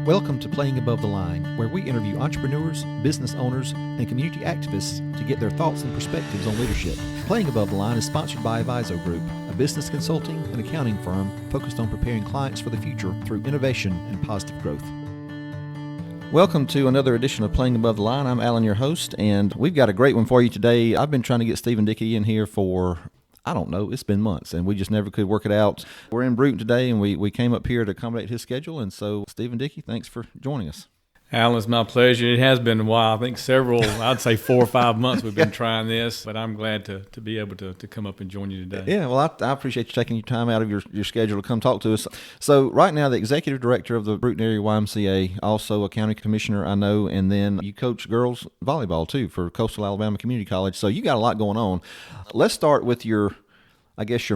Welcome to Playing Above the Line, where we interview entrepreneurs, business owners, and community activists to get their thoughts and perspectives on leadership. Playing Above the Line is sponsored by Aviso Group, a business consulting and accounting firm focused on preparing clients for the future through innovation and positive growth. Welcome to another edition of Playing Above the Line. I'm Alan, your host, and we've got a great one for you today. I've been trying to get Steven Dickey in here for it's been months, and we just never could work it out. We're in Brewton today, and we came up here to accommodate his schedule, and so Steven Dickey, thanks for joining us. Alan, it's my pleasure. It has been a while. I think I'd say 4 or 5 months we've been trying this, but I'm glad to be able to come up and join you today. Yeah, well, I appreciate you taking your time out of your schedule to come talk to us. So right now, the executive director of the Brewton area YMCA, also a county commissioner, I know, and then you coach girls volleyball, too, for Coastal Alabama Community College. So you got a lot going on. Let's start with your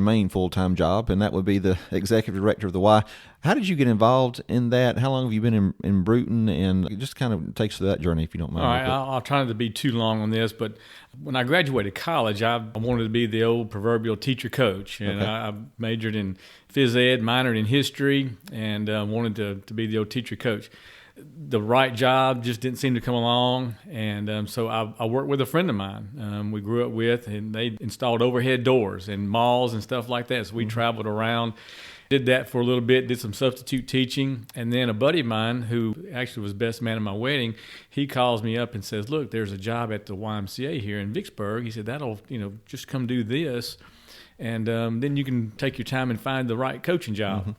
main full-time job, and that would be the executive director of the Y. How did you get involved in that? How long have you been in Brewton? And it just kind of takes us through that journey, if you don't mind. All right, I'll try not to be too long on this, but when I graduated college, I wanted to be the old proverbial teacher coach, and okay. I majored in phys ed, minored in history, and wanted to be the old teacher coach. The right job just didn't seem to come along, and so I worked with a friend of mine we grew up with, and they installed overhead doors in malls and stuff like that, so we traveled around, did that for a little bit, did some substitute teaching, and then a buddy of mine who actually was best man at my wedding, he calls me up and says, look, there's a job at the YMCA here in Vicksburg. He said, that'll, just come do this, and then you can take your time and find the right coaching job. Mm-hmm.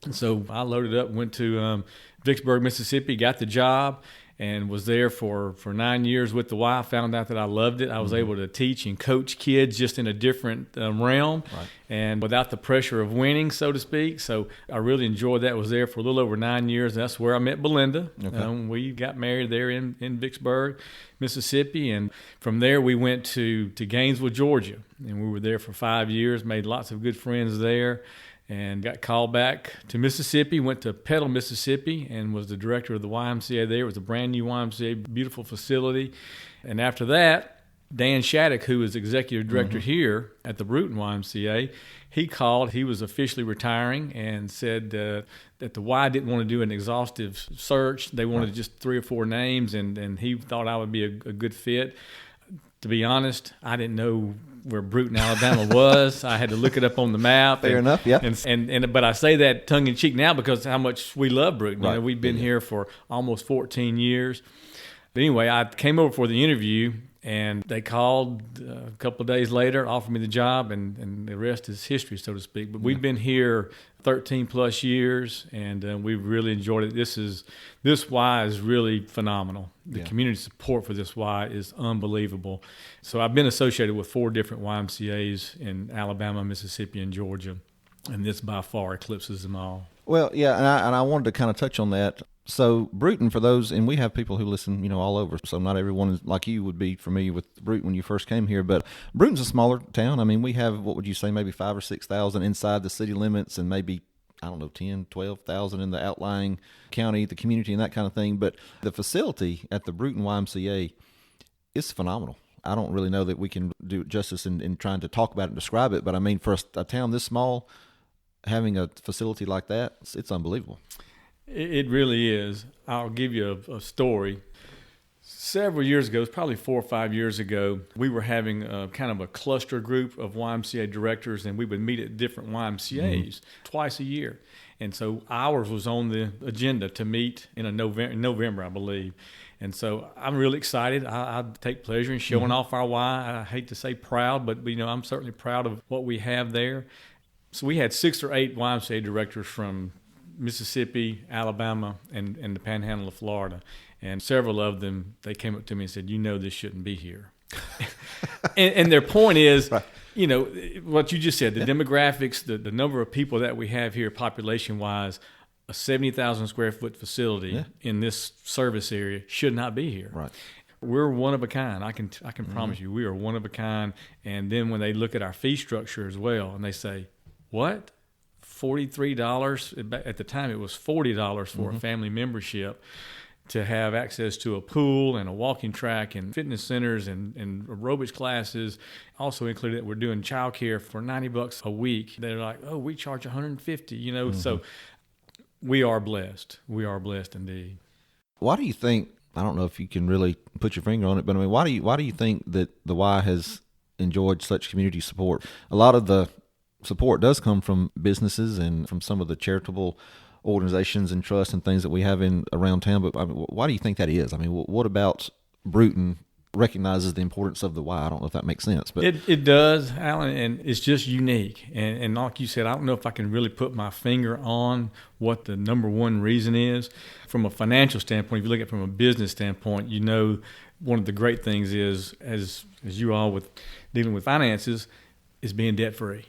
And so I loaded up, went to Vicksburg, Mississippi, got the job, and was there for 9 years with the Y. Found out that I loved it. I was able to teach and coach kids just in a different realm, right, and without the pressure of winning, so to speak. So I really enjoyed that. Was there for a little over 9 years. That's where I met Belinda. Okay. We got married there in Vicksburg, Mississippi, and from there we went to Gainesville, Georgia, and we were there for 5 years, made lots of good friends there. And got called back to Mississippi, went to Petal, Mississippi, and was the director of the YMCA there. It was a brand new YMCA, beautiful facility. And after that, Dan Shattuck, who is executive director here at the Brewton YMCA, he called. He was officially retiring and said that the Y didn't want to do an exhaustive search. They wanted just 3 or 4 names, and he thought I would be a good fit. To be honest, I didn't know where Brewton, Alabama was. I had to look it up on the map. Fair enough, yeah. But I say that tongue-in-cheek now because how much we love Brewton. Right. We've been here for almost 14 years. But anyway, I came over for the interview, and they called a couple of days later, offered me the job, and the rest is history, so to speak. But we've been here 13-plus years, and we've really enjoyed it. This Y is really phenomenal. The community support for this Y is unbelievable. So I've been associated with 4 different YMCAs in Alabama, Mississippi, and Georgia, and this by far eclipses them all. Well, yeah, and I wanted to kind of touch on that. So Brewton, for those, and we have people who listen, all over, so not everyone like you would be familiar with Brewton when you first came here, but Brewton's a smaller town. I mean, we have, what would you say, maybe 5,000 or 6,000 inside the city limits, and maybe 10,000, 12,000 in the outlying county, the community, and that kind of thing. But the facility at the Brewton YMCA is phenomenal. I don't really know that we can do it justice in trying to talk about it and describe it, but I mean, for a town this small, having a facility like that, it's unbelievable. It really is. I'll give you a story. Several years ago, it's probably 4 or 5 years ago, we were having kind of a cluster group of YMCA directors, and we would meet at different YMCAs twice a year. And so ours was on the agenda to meet in November, I believe. And so I'm really excited. I take pleasure in showing off our Y. I hate to say proud, but I'm certainly proud of what we have there. So we had 6 or 8 YMCA directors from Mississippi, Alabama, and the Panhandle of Florida. And several of them, they came up to me and said, this shouldn't be here. and their point is, right, what you just said, the demographics, the number of people that we have here population-wise, a 70,000 square foot facility in this service area should not be here. Right. We're one of a kind. I can promise you, we are one of a kind. And then when they look at our fee structure as well, and they say, what? $43? At the time, it was $40 for a family membership to have access to a pool and a walking track and fitness centers and aerobics classes. Also included that we're doing childcare for $90 a week. They're like, oh, we charge $150, So We are blessed. We are blessed indeed. Why do you think, I don't know if you can really put your finger on it, but I mean, why do you think that the Y has enjoyed such community support? A lot of the support does come from businesses and from some of the charitable organizations and trusts and things that we have in around town. But I mean, why do you think that is? I mean, what about Brewton recognizes the importance of the Y? I don't know if that makes sense, but it does, Alan, and it's just unique. And like you said, I don't know if I can really put my finger on what the number one reason is. From a financial standpoint, if you look at it from a business standpoint, you know, one of the great things is, as you all with dealing with finances, is being debt free.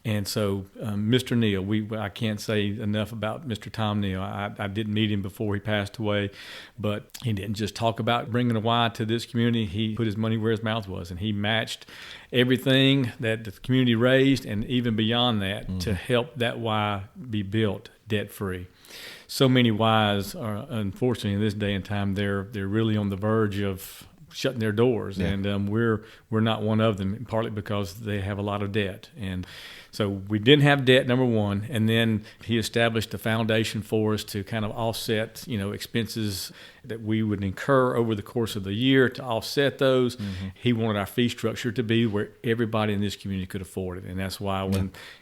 And so Mr. Neal, I can't say enough about Mr. Tom Neal. I didn't meet him before he passed away, but he didn't just talk about bringing a Y to this community. He put his money where his mouth was, and he matched everything that the community raised and even beyond that to help that Y be built debt-free. So many Ys are, unfortunately, in this day and time, they're really on the verge of shutting their doors, and we're not one of them, partly because they have a lot of debt. And so we didn't have debt, number one, and then he established a foundation for us to kind of offset, expenses that we would incur over the course of the year to offset those. He wanted our fee structure to be where everybody in this community could afford it, and that's why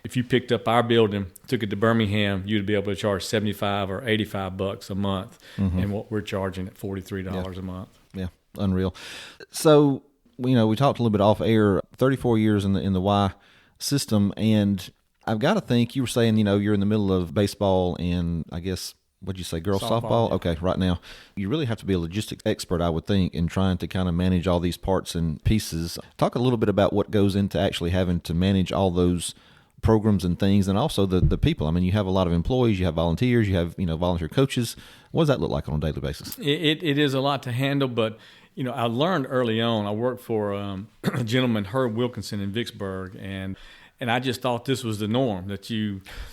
if you picked up our building, took it to Birmingham, you'd be able to charge $75 or $85 a month, and what we're charging at $43 a month. Yeah. Unreal. So, we talked a little bit off air, 34 years in the Y system, and I've got to think, you were saying, you're in the middle of baseball and I guess, what'd you say, girls softball? Yeah. Okay, right now. You really have to be a logistics expert, I would think, in trying to kind of manage all these parts and pieces. Talk a little bit about what goes into actually having to manage all those programs and things, and also the people. I mean, you have a lot of employees, you have volunteers, you have, volunteer coaches. What does that look like on a daily basis? It is a lot to handle, but I learned early on. I worked for a gentleman, Herb Wilkinson, in Vicksburg, and I just thought this was the norm. That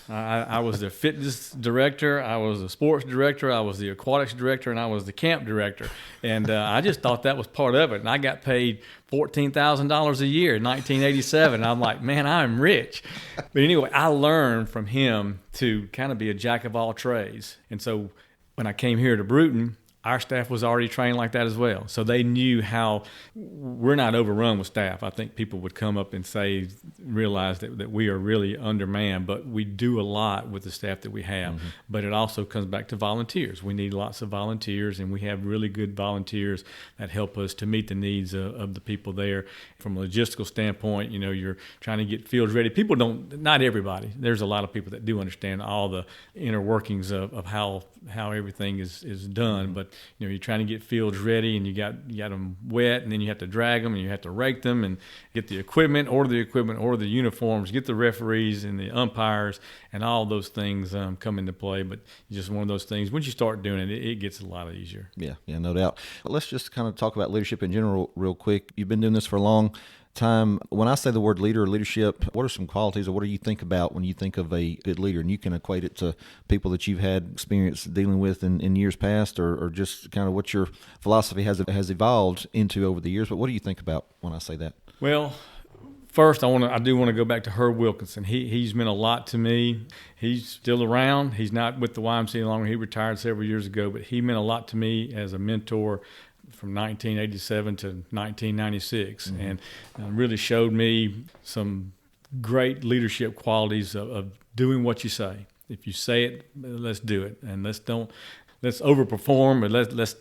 I was the fitness director, I was the sports director, I was the aquatics director, and I was the camp director, and I just thought that was part of it. And I got paid $14,000 a year in 1987. And I'm like, man, I'm rich. But anyway, I learned from him to kind of be a jack of all trades, and so when I came here to Brewton, our staff was already trained like that as well. So they knew how we're not overrun with staff. I think people would come up and realize that we are really undermanned, but we do a lot with the staff that we have. But it also comes back to volunteers. We need lots of volunteers, and we have really good volunteers that help us to meet the needs of the people there. From a logistical standpoint, you're trying to get fields ready. People not everybody. There's a lot of people that do understand all the inner workings of how everything is done, but you're trying to get fields ready, and you got them wet, and then you have to drag them, and you have to rake them, and get the equipment, order the uniforms, get the referees and the umpires, and all those things come into play. But it's just one of those things. Once you start doing it, it gets a lot easier. Yeah, no doubt. Let's just kind of talk about leadership in general real quick. You've been doing this for a long time. When I say the word leader or leadership, what are some qualities, or what do you think about when you think of a good leader? And you can equate it to people that you've had experience dealing with in years past, or just kind of what your philosophy has evolved into over the years. But what do you think about when I say that? Well, first, I do want to go back to Herb Wilkinson. He's meant a lot to me. He's still around. He's not with the YMCA any longer. He retired several years ago, but he meant a lot to me as a mentor from 1987 to 1996, and really showed me some great leadership qualities of doing what you say. If you say it, let's do it, and let's overperform, but let's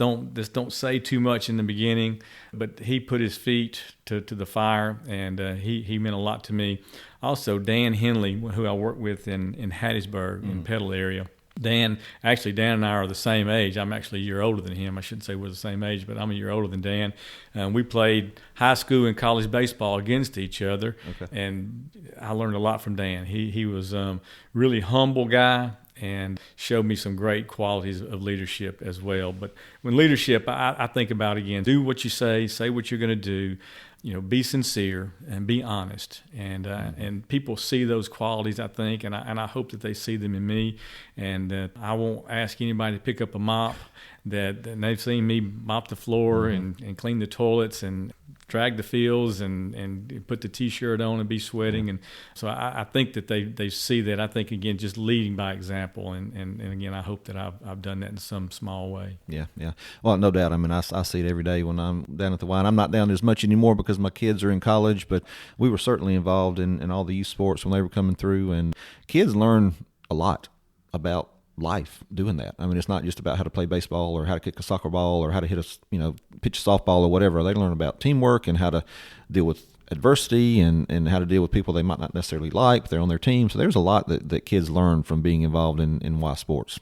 don't say too much in the beginning. But he put his feet to the fire, and he meant a lot to me. Also, Dan Henley, who I work with in Hattiesburg, in Petal area. Dan and I are the same age. I'm actually a year older than him. I shouldn't say we're the same age, but I'm a year older than Dan. We played high school and college baseball against each other, and I learned a lot from Dan. He was really humble guy and showed me some great qualities of leadership as well. But when leadership, I think about, again, do what you say what you're going to do. Be sincere and be honest, and people see those qualities, I think, and I hope that they see them in me. And I won't ask anybody to pick up a mop that they've seen me mop the floor and clean the toilets and drag the fields and put the T-shirt on and be sweating. And so I think that they see that. I think, again, just leading by example. And again, I hope that I've done that in some small way. Yeah. Well, no doubt. I mean, I see it every day when I'm down at the Y. I'm not down as much anymore because my kids are in college, but we were certainly involved in all the youth sports when they were coming through. And kids learn a lot about life doing that. I mean, it's not just about how to play baseball or how to kick a soccer ball or how to hit pitch a softball or whatever. They learn about teamwork and how to deal with adversity and how to deal with people they might not necessarily like, but they're on their team. So there's a lot that kids learn from being involved in Y sports.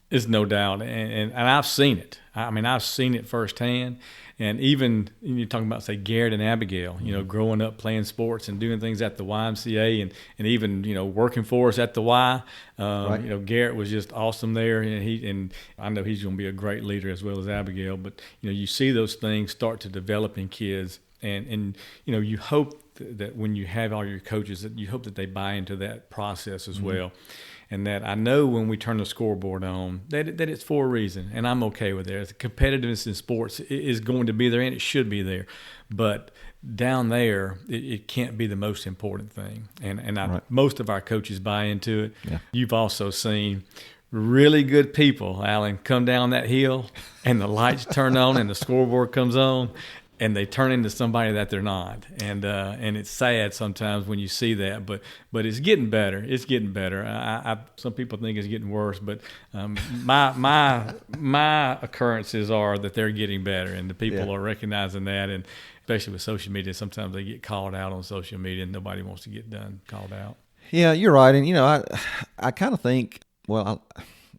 It's no doubt, and I've seen it. I mean, I've seen it firsthand. And even you're talking about, say, Garrett and Abigail, growing up playing sports and doing things at the YMCA and even, working for us at the Y. Right. Garrett was just awesome there. And I know he's going to be a great leader as well as Abigail. But, you see those things start to develop in kids. And you hope that when you have all your coaches, that you hope that they buy into that process as well. And that I know when we turn the scoreboard on that it's for a reason, and I'm okay with that. The competitiveness in sports is going to be there, and it should be there. But down there, it can't be the most important thing. And Right. Most of our coaches buy into it. Yeah. You've also seen really good people, Alan, come down that hill, and the lights turn on, and the scoreboard comes on, and they turn into somebody that they're not, and it's sad sometimes when you see that, but it's getting better. It's getting better. Some people think it's getting worse, but my occurrences are that they're getting better, and the people are recognizing that, and especially with social media, sometimes they get called out on social media, and nobody wants to get called out. Yeah, you're right, and I kind of think, well,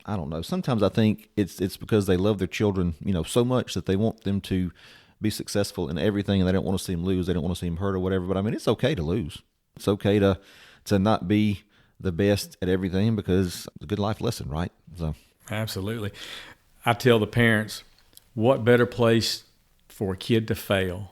I don't know. Sometimes I think it's because they love their children, so much that they want them to be successful in everything, and they don't want to see them lose. They don't want to see them hurt or whatever. But I mean, it's okay to lose. It's okay to not be the best at everything, because it's a good life lesson, right? So Absolutely. I tell the parents, what better place for a kid to fail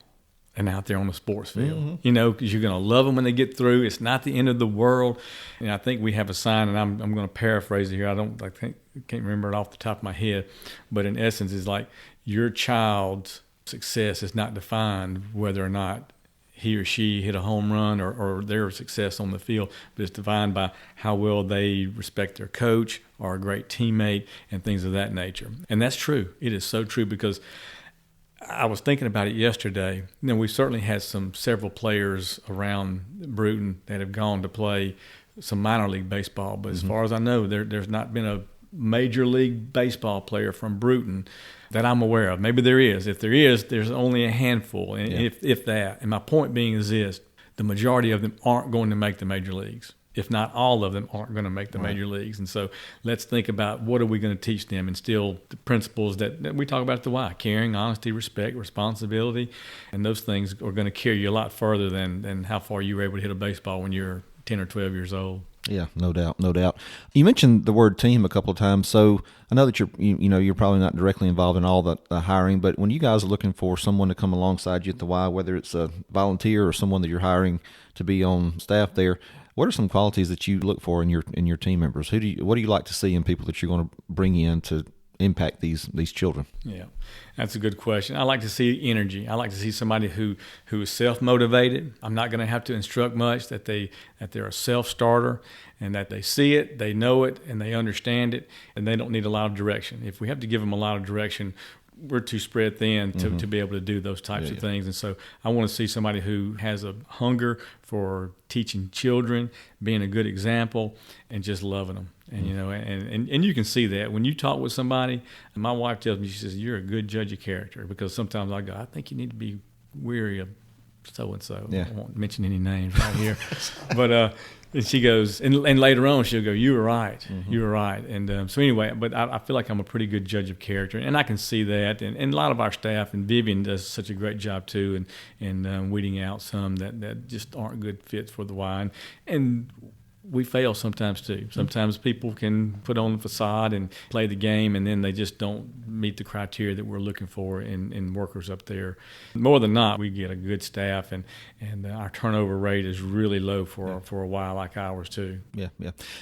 than out there on the sports field? Mm-hmm. Because you're going to love them when they get through. It's not the end of the world. And I think we have a sign, and I'm going to paraphrase it here. I can't remember it off the top of my head, but in essence, it's like your child's success is not defined whether or not he or she hit a home run or their success on the field, but it's defined by how well they respect their coach, are a great teammate, and things of that nature. And that's true. It is so true, because I was thinking about it yesterday. We've certainly had several players around Brewton that have gone to play some minor league baseball, but as far as I know, there's not been a major league baseball player from Brewton that I'm aware of. Maybe there is. If there is, there's only a handful, and if that. And my point being is this: the majority of them aren't going to make the major leagues. If not all of them aren't going to make the major leagues. And so let's think about, what are we going to teach them? Instill the principles that we talk about at the Y: caring, honesty, respect, responsibility. And those things are going to carry you a lot further than how far you were able to hit a baseball when you're 10 or 12 years old. Yeah, no doubt. You mentioned the word team a couple of times, so I know that you're probably not directly involved in all the hiring, but when you guys are looking for someone to come alongside you at the Y, whether it's a volunteer or someone that you're hiring to be on staff there, what are some qualities that you look for in your team members? What do you like to see in people that you're going to bring in to impact these children? Yeah, that's a good question. I like to see energy. I like to see somebody who is self-motivated. I'm not going to have to instruct much, that they're a self-starter, and that they see it, they know it, and they understand it, and they don't need a lot of direction. If we have to give them a lot of direction, we're too spread thin to be able to do those types of things. And so I want to see somebody who has a hunger for teaching children, being a good example, and just loving them. And and you can see that when you talk with somebody. And my wife tells me, she says, "You're a good judge of character," because sometimes I go, "I think you need to be weary of so and so." I won't mention any names right here, but and she goes, and later on she'll go, "You were right, you were right." And so anyway, but I feel like I'm a pretty good judge of character, and I can see that. And a lot of our staff, and Vivian does such a great job too, and weeding out some that just aren't good fits for the Y. And we fail sometimes too. Sometimes people can put on the facade and play the game, and then they just don't meet the criteria that we're looking for in workers up there. More than not, we get a good staff, and our turnover rate is really low for a Y like ours too. Yeah.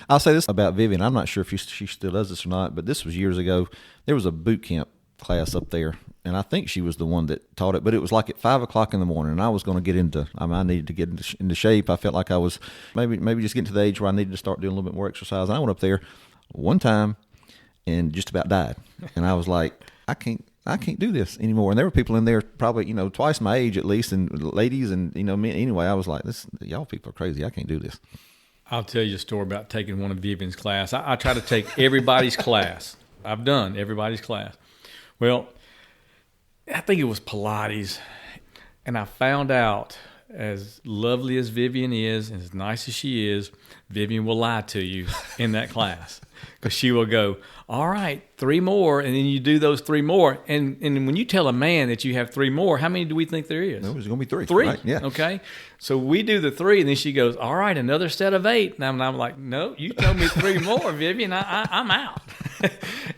I'll say this about Vivian. I'm not sure if she still does this or not, but this was years ago. There was a boot camp class up there, and I think she was the one that taught it, but it was like at 5:00 in the morning, and I was going to get into, I needed to get into shape. I felt like I was maybe just getting to the age where I needed to start doing a little bit more exercise. And I went up there one time and just about died. And I was like, I can't do this anymore. And there were people in there probably, twice my age at least, and ladies and, me. Anyway, I was like, y'all people are crazy. I can't do this. I'll tell you a story about taking one of Vivian's class. I try to take everybody's class. I've done everybody's class. Well, I think it was Pilates. And I found out, as lovely as Vivian is and as nice as she is, Vivian will lie to you in that class. Because she will go, all right, 3 more, and then you do those 3 more. And when you tell a man that you have 3 more, how many do we think there is? No, there's going to be 3. 3, right, yeah. Okay? So we do the 3, and then she goes, all right, another set of 8. And I'm like, no, you told me 3 more, Vivian. I'm out.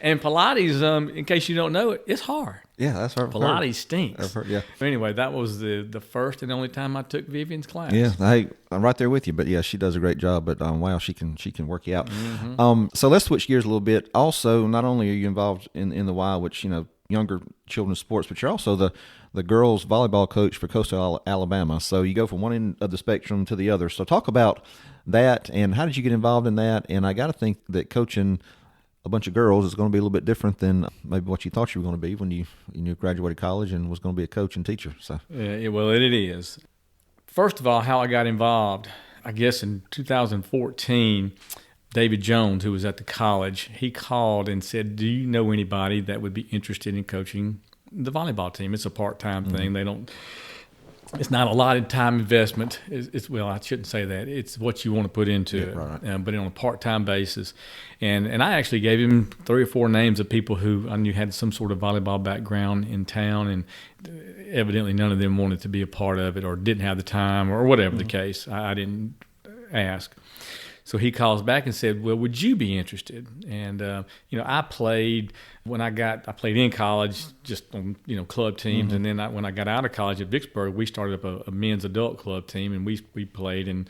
And Pilates, in case you don't know it, it's hard. Yeah, that's her. Pilates stinks. I've heard, yeah. But anyway, that was the first and only time I took Vivian's class. Yeah, I'm right there with you. But yeah, she does a great job. But wow, she can work you out. Mm-hmm. So let's switch gears a little bit. Also, not only are you involved in the Y, which younger children's sports, but you're also the girls volleyball coach for Coastal Alabama. So you go from one end of the spectrum to the other. So talk about that, and how did you get involved in that? And I got to think that coaching a bunch of girls is going to be a little bit different than maybe what you thought you were going to be when you graduated college and was going to be a coach and teacher. So yeah, well, it is. First of all, how I got involved, I guess in 2014, David Jones, who was at the college, he called and said, do you know anybody that would be interested in coaching the volleyball team? It's a part-time thing. It's not a lot of time investment. Well, I shouldn't say that. It's what you want to put into it, right. But on a part-time basis. And I actually gave him 3 or 4 names of people who I knew had some sort of volleyball background in town, and evidently none of them wanted to be a part of it or didn't have the time or whatever the case. I didn't ask. So he calls back and said, well, would you be interested? And, I played in college just on, club teams. And then when I got out of college at Vicksburg, we started up a men's adult club team, and we played in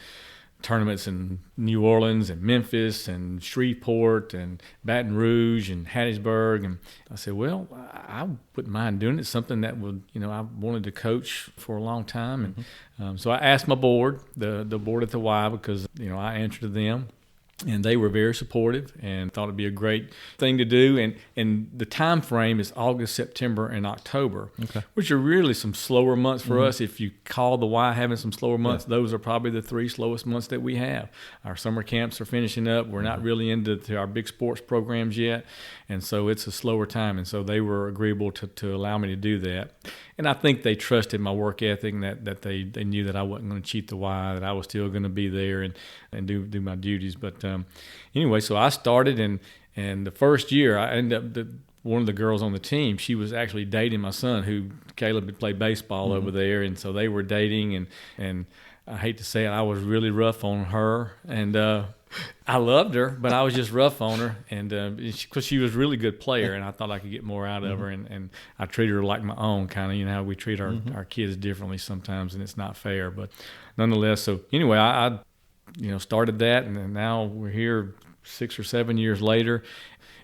tournaments in New Orleans and Memphis and Shreveport and Baton Rouge and Hattiesburg. And I said, well, I wouldn't mind doing it. Something that would, I wanted to coach for a long time. And so I asked my board, the board at the Y, because, I answered to them. And they were very supportive and thought it'd be a great thing to do. And the time frame is August, September, and October, which are really some slower months for us. If you call the Y having some slower months, those are probably the 3 slowest months that we have. Our summer camps are finishing up. We're not really into our big sports programs yet. And so it's a slower time. And so they were agreeable to allow me to do that. And I think they trusted my work ethic, and that they knew that I wasn't going to cheat the Y, that I was still going to be there and do my duties. But anyway, so I started, and the first year I ended up one of the girls on the team, she was actually dating my son, who Caleb had played baseball over there, and so they were dating, and I hate to say it, I was really rough on her, and I loved her, but I was just rough on her, and because she was a really good player, and I thought I could get more out of her, and I treated her like my own, kind of, how we treat our kids differently sometimes, and it's not fair, but nonetheless. So anyway, I started that, and then now we're here 6 or 7 years later,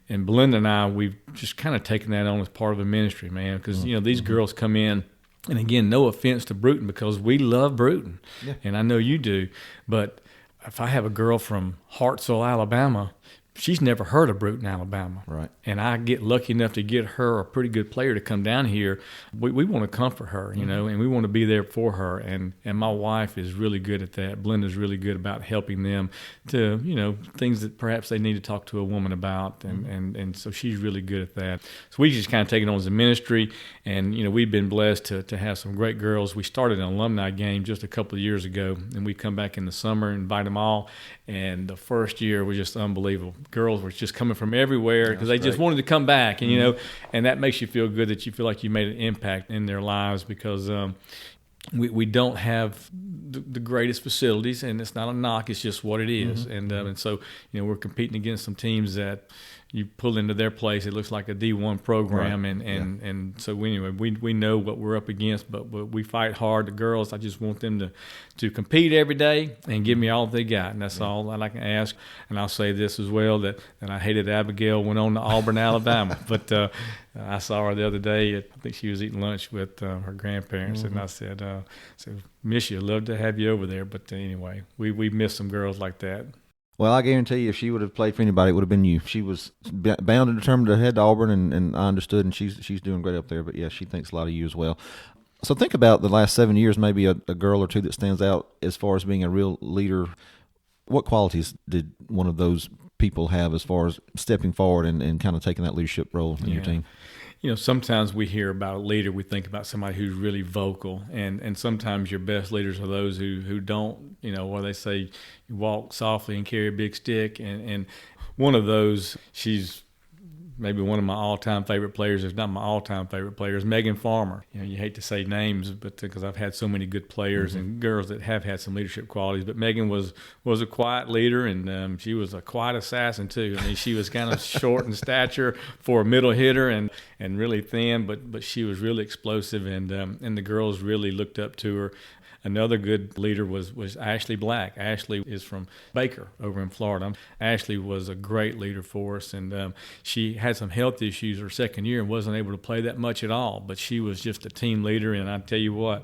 and Belinda and I, we've just kind of taken that on as part of the ministry, man, because these girls come in. And again, no offense to Brewton, because we love Brewton, and I know you do, but if I have a girl from Hartsville, Alabama, she's never heard of Brewton, Alabama. Right. And I get lucky enough to get her a pretty good player to come down here. We want to comfort her, and we want to be there for her. And my wife is really good at that. Belinda's really good about helping them to, things that perhaps they need to talk to a woman about. And so she's really good at that. So we just kind of take it on as a ministry. And, we've been blessed to have some great girls. We started an alumni game just a couple of years ago, and we come back in the summer and invite them all. And the first year was just unbelievable. Girls were just coming from everywhere because they just wanted to come back, and and that makes you feel good, that you feel like you made an impact in their lives, because we don't have the greatest facilities, and it's not a knock, it's just what it is. And so we're competing against some teams that you pull into their place, it looks like a D1 program, Right. and so anyway, we know what we're up against, but we fight hard. The girls, I just want them to compete every day and give me all they got, and that's all that I can ask. And I'll say this as well, that I hated Abigail went on to Auburn, Alabama, but I saw her the other day. I think she was eating lunch with her grandparents, and I said, miss you, love to have you over there. But anyway, we miss some girls like that. Well, I guarantee you, if she would have played for anybody, it would have been you. She was bound and determined to head to Auburn, and I understood, and she's doing great up there. But yeah, she thinks a lot of you as well. So think about the last 7 years, maybe a girl or two that stands out as far as being a real leader. What qualities did one of those people have as far as stepping forward and kind of taking that leadership role in your team? Sometimes we hear about a leader, we think about somebody who's really vocal, and sometimes your best leaders are those who don't, where they say you walk softly and carry a big stick, and one of those, she's maybe one of my all-time favorite players, if not my all-time favorite player, is Megan Farmer. You hate to say names, but because I've had so many good players and girls that have had some leadership qualities. But Megan was a quiet leader, and she was a quiet assassin too. I mean, she was kind of short in stature for a middle hitter and really thin, but she was really explosive, and the girls really looked up to her. Another good leader was Ashley Black. Ashley is from Baker over in Florida. Ashley was a great leader for us, and she had some health issues her second year and wasn't able to play that much at all, but she was just a team leader, and I tell you what,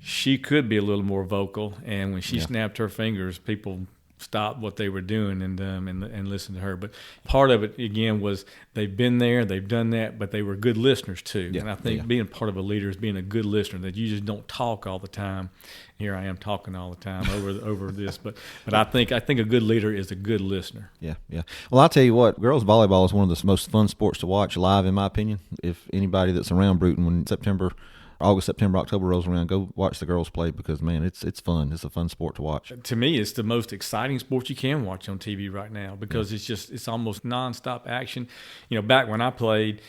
she could be a little more vocal, and when she snapped her fingers, people stopped what they were doing and listened to her. But part of it, again, was they've been there, they've done that, but they were good listeners too. And I think being part of a leader is being a good listener, that you just don't talk all the time. Here I am talking all the time over this, but I think a good leader is a good listener. Yeah. Well, I'll tell you what, girls volleyball is one of the most fun sports to watch live, in my opinion. If anybody that's around Brewton when August, September, October rolls around, go watch the girls play, because, man, it's fun. It's a fun sport to watch. To me, it's the most exciting sport you can watch on TV right now, because it's almost nonstop action. Back when I played,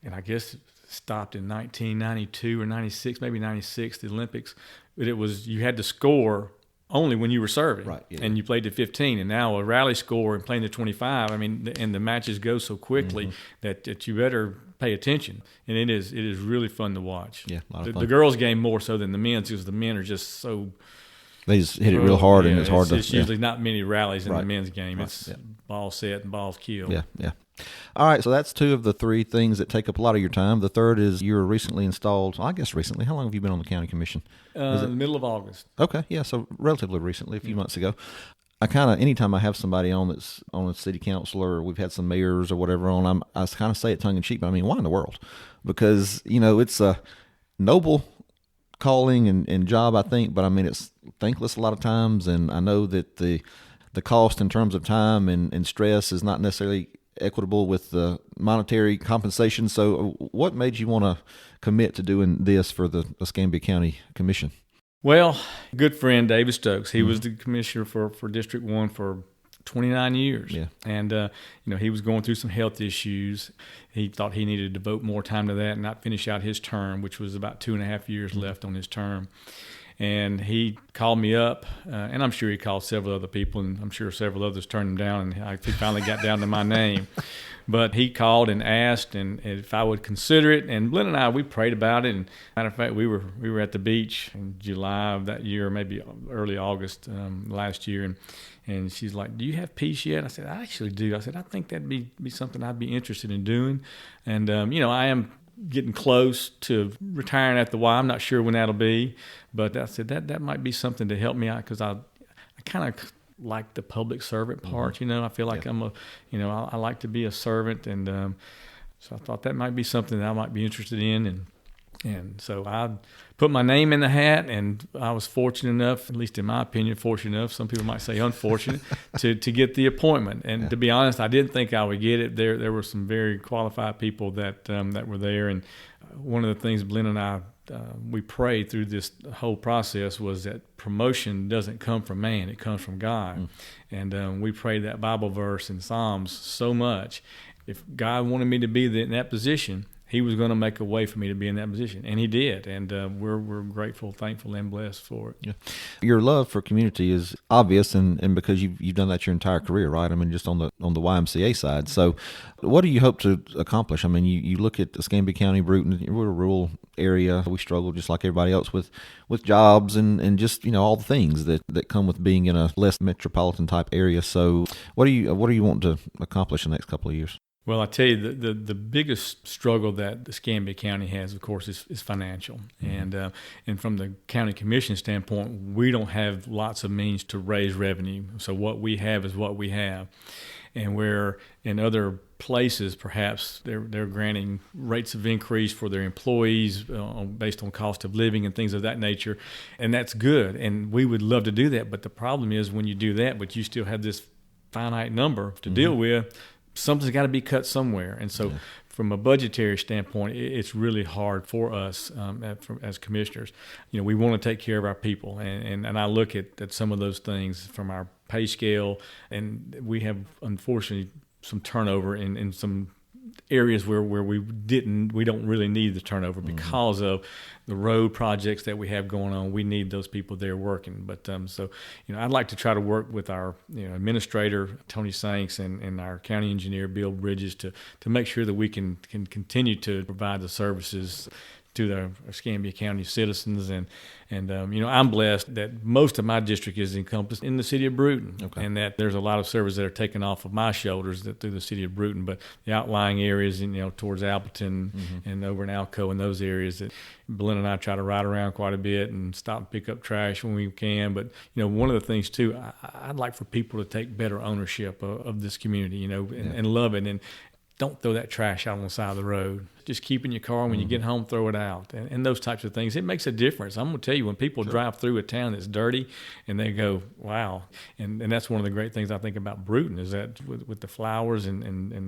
and I guess it stopped in 1992 or 96, maybe 96, the Olympics, but it was, you had to score only when you were serving, right, and you played to 15. And now a rally score and playing to 25, I mean, and the matches go so quickly that you better pay attention. And it is really fun to watch. Yeah, a lot of fun. The girls' game more so than the men's, because the men are just so... They just hit it real hard, and it's hard to... It's usually not many rallies in the men's game. It's ball set and balls killed. Yeah. All right, so that's two of the three things that take up a lot of your time. The third is you were recently installed, I guess recently. How long have you been on the county commission? The middle of August. Okay, yeah, so relatively recently, a few months ago. I kind of, anytime I have somebody on that's on a city councilor, or we've had some mayors or whatever on, I kind of say it tongue-in-cheek, but I mean, why in the world? Because, it's a noble calling and job, I think, but I mean, it's thankless a lot of times, and I know that the cost in terms of time and stress is not necessarily equitable with the monetary compensation. So what made you want to commit to doing this for the Escambia County Commission? Well, good friend David Stokes, he was the commissioner for District 1 for 29 years. Yeah. And, he was going through some health issues. He thought he needed to devote more time to that and not finish out his term, which was about 2.5 years left on his term. And he called me up, and I'm sure he called several other people, and I'm sure several others turned him down, and he finally got down to my name. But he called and asked and if I would consider it, and Glenn and I, we prayed about it. And matter of fact, we were at the beach in July of that year, maybe early August last year, and she's like, "Do you have peace yet?" I said, "I actually do." I said, "I think that'd be something I'd be interested in doing." And I am getting close to retiring at the Y. I'm not sure when that'll be, but I said that might be something to help me out, because I kind of like the public servant part. I feel like I'm I like to be a servant, and so I thought that might be something that I might be interested in, and so I put my name in the hat, and I was fortunate enough, at least in my opinion, fortunate enough, some people might say unfortunate, to get the appointment. And to be honest, I didn't think I would get it. There were some very qualified people that were there, and one of the things Glenn and I we prayed through this whole process was that promotion doesn't come from man, it comes from God. And we prayed that Bible verse in Psalms so much. If God wanted me to be in that position, he was going to make a way for me to be in that position, and he did. And we're grateful, thankful, and blessed for it. Yeah. Your love for community is obvious, and because you've done that your entire career, right? I mean, just on the YMCA side. So, what do you hope to accomplish? I mean, you look at Escambia County, Brewton. We're a rural area. We struggle just like everybody else with jobs and just all the things that come with being in a less metropolitan type area. So, what do you want to accomplish in the next couple of years? Well, I tell you, the biggest struggle that Escambia County has, of course, is financial. Mm-hmm. And from the county commission standpoint, we don't have lots of means to raise revenue. So what we have is what we have. And where in other places, perhaps they're granting rates of increase for their employees based on cost of living and things of that nature, and that's good. And we would love to do that. But the problem is when you do that, but you still have this finite number to deal with, something's got to be cut somewhere. And so from a budgetary standpoint, it's really hard for us as commissioners. We want to take care of our people. And I look at some of those things from our pay scale, and we have, unfortunately, some turnover in some areas where we don't really need the turnover because of the road projects that we have going on. We need those people there working. But so I'd like to try to work with our administrator Tony Sanks and our county engineer Bill Bridges to make sure that we can continue to provide the services to the Escambia County citizens, and I'm blessed that most of my district is encompassed in the city of Brewton, and that there's a lot of services that are taken off of my shoulders through the city of Brewton, but the outlying areas, towards Appleton and over in Alco and those areas that Belinda and I try to ride around quite a bit and stop and pick up trash when we can. But one of the things too, I'd like for people to take better ownership of this community, and love it, and don't throw that trash out on the side of the road. Just keep in your car, and when you get home, throw it out. And those types of things, it makes a difference. I'm going to tell you, when people drive through a town that's dirty and they go, wow. And that's one of the great things I think about Brewton is that with the flowers and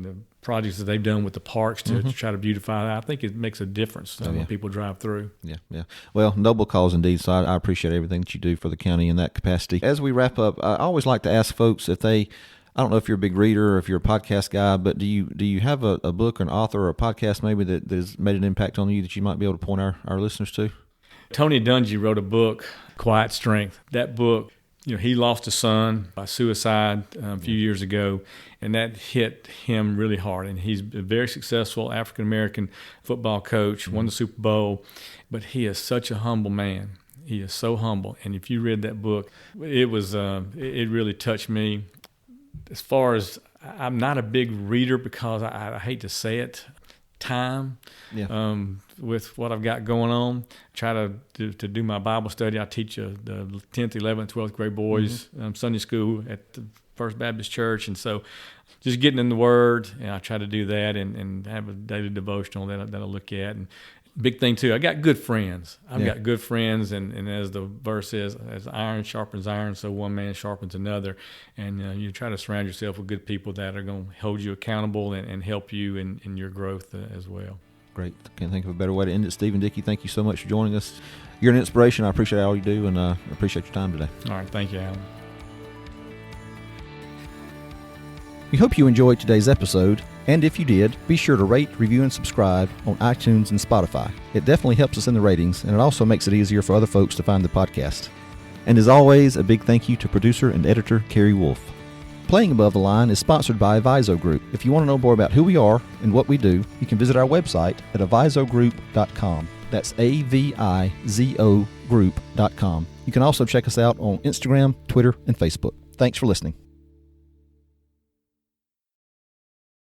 the projects that they've done with the parks to try to beautify that, I think it makes a difference when people drive through. Yeah. Well, noble cause indeed. So I appreciate everything that you do for the county in that capacity. As we wrap up, I always like to ask folks if I don't know if you're a big reader or if you're a podcast guy, but do you have a book or an author or a podcast maybe that has made an impact on you that you might be able to point our listeners to? Tony Dungee wrote a book, Quiet Strength. That book, he lost a son by suicide a few years ago, and that hit him really hard. And he's a very successful African-American football coach, won the Super Bowl, but he is such a humble man. He is so humble. And if you read that book, it really touched me. As far as, I'm not a big reader because I hate to say it, time with what I've got going on. I try to do my Bible study. I teach the 10th, 11th, 12th grade boys Sunday school at the First Baptist Church. And so just getting in the Word, and I try to do that and have a daily devotional that I look at. And big thing too, I got good friends. I've got good friends, and as the verse says, as iron sharpens iron, so one man sharpens another. And you try to surround yourself with good people that are going to hold you accountable and help you in your growth as well. Great. Can't think of a better way to end it. Steven Dickey, thank you so much for joining us. You're an inspiration. I appreciate all you do, and I appreciate your time today. All right. Thank you, Alan. We hope you enjoyed today's episode, and if you did, be sure to rate, review, and subscribe on iTunes and Spotify. It definitely helps us in the ratings, and it also makes it easier for other folks to find the podcast. And as always, a big thank you to producer and editor Carrie Wolf. Playing Above the Line is sponsored by Avizo Group. If you want to know more about who we are and what we do, you can visit our website at avizogroup.com. That's AVIZO group.com. You can also check us out on Instagram, Twitter, and Facebook. Thanks for listening.